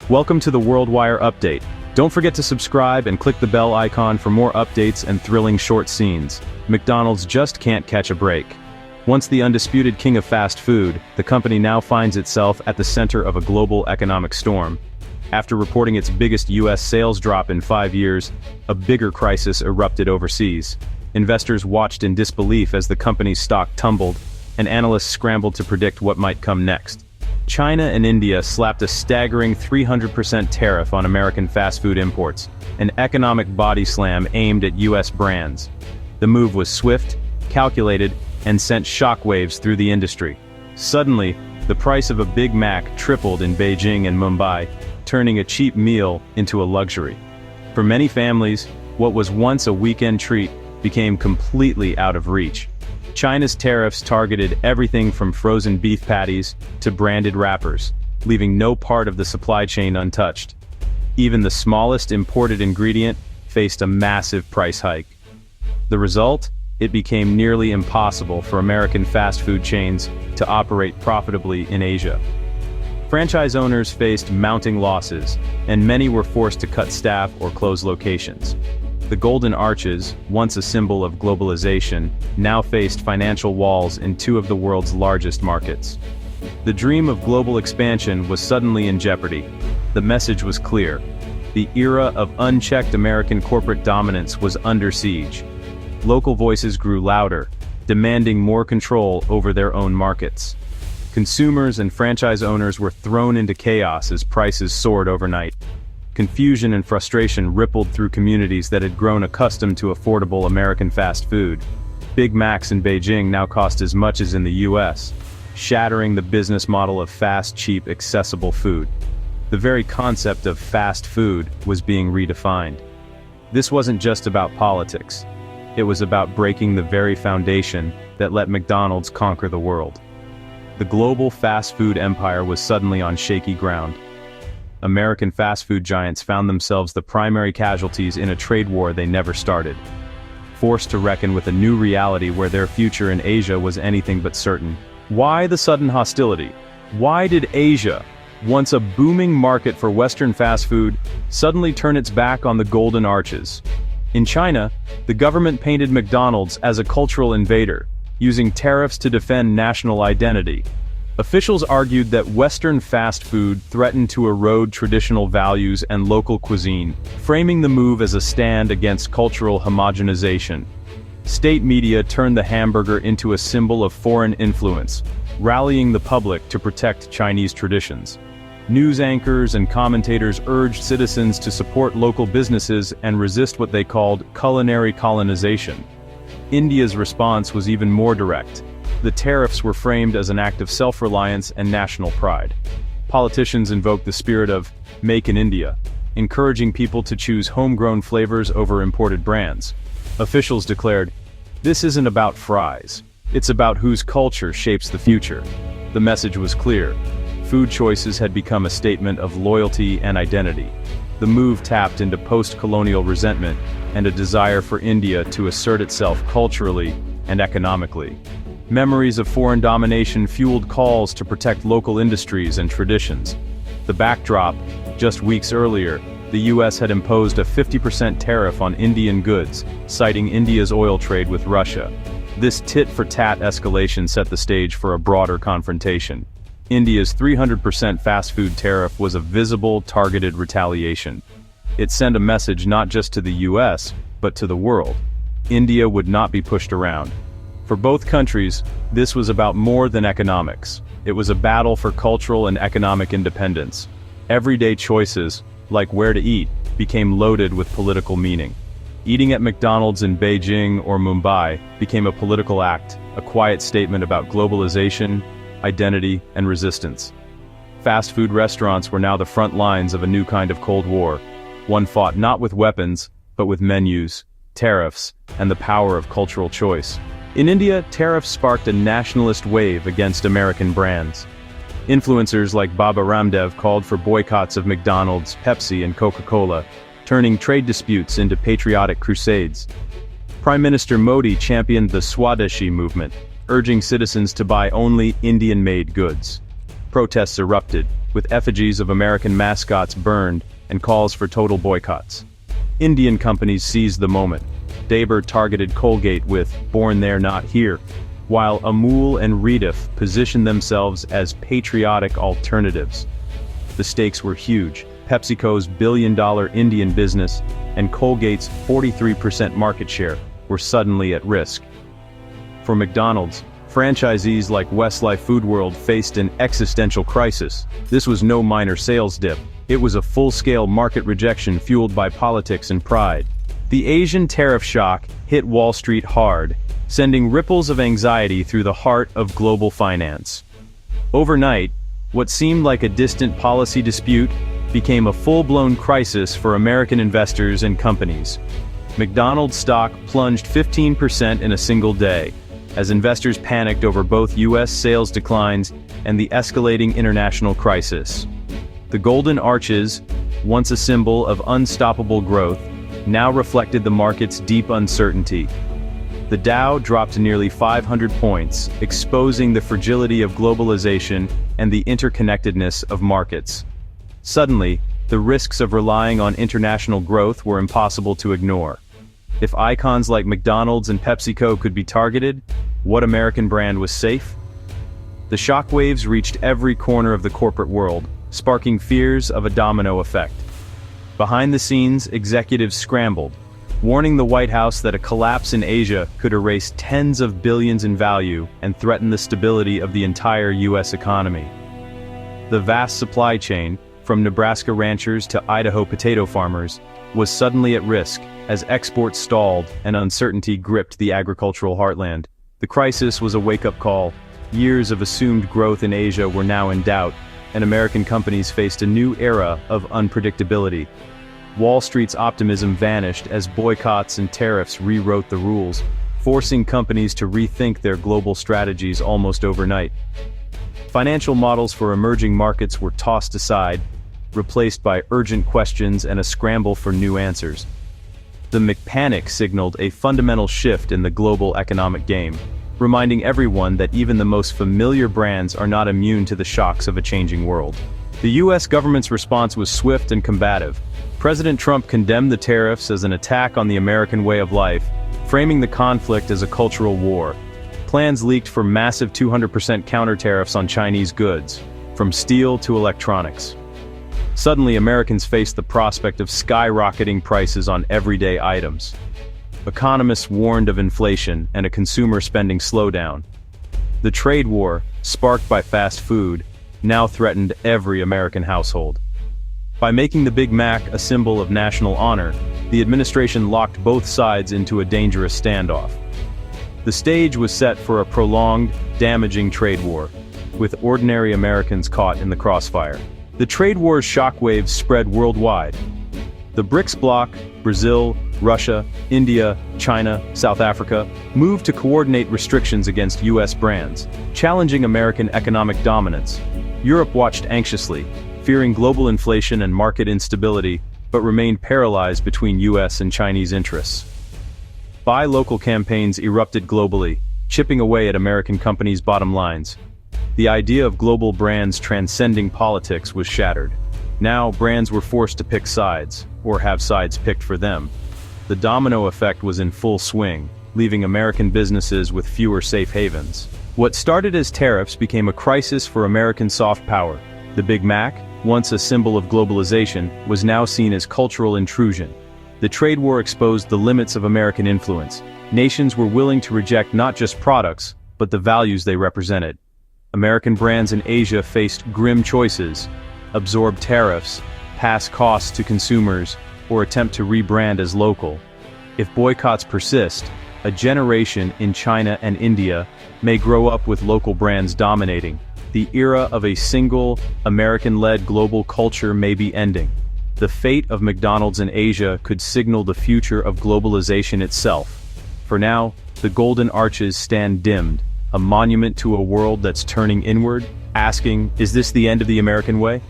Welcome to the WorldWire Update. Don't forget to subscribe and click the bell icon for more updates and thrilling short scenes. McDonald's just can't catch a break. Once the undisputed king of fast food, the company now finds itself at the center of a global economic storm. After reporting its biggest U.S. sales drop in 5 years, a bigger crisis erupted overseas. Investors watched in disbelief as the company's stock tumbled, and analysts scrambled to predict what might come next. China and India slapped a staggering 300% tariff on American fast food imports, an economic body slam aimed at U.S. brands. The move was swift, calculated, and sent shockwaves through the industry. Suddenly, the price of a Big Mac tripled in Beijing and Mumbai, turning a cheap meal into a luxury. For many families, what was once a weekend treat became completely out of reach. China's tariffs targeted everything from frozen beef patties to branded wrappers, leaving no part of the supply chain untouched. Even the smallest imported ingredient faced a massive price hike. The result? It became nearly impossible for American fast food chains to operate profitably in Asia. Franchise owners faced mounting losses, and many were forced to cut staff or close locations. The Golden Arches, once a symbol of globalization, now faced financial walls in two of the world's largest markets. The dream of global expansion was suddenly in jeopardy. The message was clear. The era of unchecked American corporate dominance was under siege. Local voices grew louder, demanding more control over their own markets. Consumers and franchise owners were thrown into chaos as prices soared overnight. Confusion and frustration rippled through communities that had grown accustomed to affordable American fast food. Big Macs in Beijing now cost as much as in the US, shattering the business model of fast, cheap, accessible food. The very concept of fast food was being redefined. This wasn't just about politics. It was about breaking the very foundation that let McDonald's conquer the world. The global fast food empire was suddenly on shaky ground. American fast food giants found themselves the primary casualties in a trade war they never started. Forced to reckon with a new reality where their future in Asia was anything but certain. Why the sudden hostility? Why did Asia, once a booming market for Western fast food, suddenly turn its back on the Golden Arches? In China, the government painted McDonald's as a cultural invader, using tariffs to defend national identity. Officials argued that Western fast food threatened to erode traditional values and local cuisine, framing the move as a stand against cultural homogenization. State media turned the hamburger into a symbol of foreign influence, rallying the public to protect Chinese traditions. News anchors and commentators urged citizens to support local businesses and resist what they called culinary colonization. India's response was even more direct. The tariffs were framed as an act of self-reliance and national pride. Politicians invoked the spirit of "Make in India," encouraging people to choose homegrown flavors over imported brands. Officials declared, "This isn't about fries. It's about whose culture shapes the future." The message was clear. Food choices had become a statement of loyalty and identity. The move tapped into post-colonial resentment and a desire for India to assert itself culturally and economically. Memories of foreign domination fueled calls to protect local industries and traditions. The backdrop: just weeks earlier, the US had imposed a 50% tariff on Indian goods, citing India's oil trade with Russia. This tit-for-tat escalation set the stage for a broader confrontation. India's 300% fast food tariff was a visible, targeted retaliation. It sent a message not just to the US, but to the world. India would not be pushed around. For both countries, this was about more than economics. It was a battle for cultural and economic independence. Everyday choices, like where to eat, became loaded with political meaning. Eating at McDonald's in Beijing or Mumbai became a political act, a quiet statement about globalization, identity, and resistance. Fast food restaurants were now the front lines of a new kind of Cold War, one fought not with weapons, but with menus, tariffs, and the power of cultural choice. In India, tariffs sparked a nationalist wave against American brands. Influencers like Baba Ramdev called for boycotts of McDonald's, Pepsi, and Coca-Cola, turning trade disputes into patriotic crusades. Prime Minister Modi championed the Swadeshi movement, urging citizens to buy only Indian-made goods. Protests erupted, with effigies of American mascots burned and calls for total boycotts. Indian companies seized the moment. Dabur targeted Colgate with "Born There Not Here," while Amul and Rediff positioned themselves as patriotic alternatives. The stakes were huge. PepsiCo's billion-dollar Indian business and Colgate's 43% market share were suddenly at risk. For McDonald's, franchisees like Westlife Foodworld faced an existential crisis. This was no minor sales dip. It was a full-scale market rejection fueled by politics and pride. The Asian tariff shock hit Wall Street hard, sending ripples of anxiety through the heart of global finance. Overnight, what seemed like a distant policy dispute became a full-blown crisis for American investors and companies. McDonald's stock plunged 15% in a single day, as investors panicked over both U.S. sales declines and the escalating international crisis. The Golden Arches, once a symbol of unstoppable growth, now reflected the market's deep uncertainty. The Dow dropped to nearly 500 points, exposing the fragility of globalization and the interconnectedness of markets. Suddenly, the risks of relying on international growth were impossible to ignore. If icons like McDonald's and PepsiCo could be targeted, what American brand was safe? The shockwaves reached every corner of the corporate world, sparking fears of a domino effect. Behind the scenes, executives scrambled, warning the White House that a collapse in Asia could erase tens of billions in value and threaten the stability of the entire U.S. economy. The vast supply chain, from Nebraska ranchers to Idaho potato farmers, was suddenly at risk as exports stalled and uncertainty gripped the agricultural heartland. The crisis was a wake-up call. Years of assumed growth in Asia were now in doubt, and American companies faced a new era of unpredictability. Wall Street's optimism vanished as boycotts and tariffs rewrote the rules, forcing companies to rethink their global strategies almost overnight. Financial models for emerging markets were tossed aside, replaced by urgent questions and a scramble for new answers. The McPanic signaled a fundamental shift in the global economic game, reminding everyone that even the most familiar brands are not immune to the shocks of a changing world. The U.S. government's response was swift and combative. President Trump condemned the tariffs as an attack on the American way of life, framing the conflict as a cultural war. Plans leaked for massive 200% counter tariffs on Chinese goods, from steel to electronics. Suddenly, Americans faced the prospect of skyrocketing prices on everyday items. Economists warned of inflation and a consumer spending slowdown. The trade war, sparked by fast food, now threatened every American household. By making the Big Mac a symbol of national honor, the administration locked both sides into a dangerous standoff. The stage was set for a prolonged, damaging trade war, with ordinary Americans caught in the crossfire. The trade war's shockwaves spread worldwide. The BRICS bloc, Brazil, Russia, India, China, South Africa, moved to coordinate restrictions against U.S. brands, challenging American economic dominance. Europe watched anxiously, fearing global inflation and market instability, but remained paralyzed between U.S. and Chinese interests. Buy local campaigns erupted globally, chipping away at American companies' bottom lines. The idea of global brands transcending politics was shattered. Now, brands were forced to pick sides, or have sides picked for them. The domino effect was in full swing, leaving American businesses with fewer safe havens. What started as tariffs became a crisis for American soft power. The Big Mac, once a symbol of globalization, was now seen as cultural intrusion. The trade war exposed the limits of American influence. Nations were willing to reject not just products, but the values they represented. American brands in Asia faced grim choices: absorb tariffs, pass costs to consumers, or attempt to rebrand as local. If boycotts persist, a generation in China and India may grow up with local brands dominating. The era of a single, American-led global culture may be ending. The fate of McDonald's in Asia could signal the future of globalization itself. For now, the Golden Arches stand dimmed, a monument to a world that's turning inward, asking, is this the end of the American way?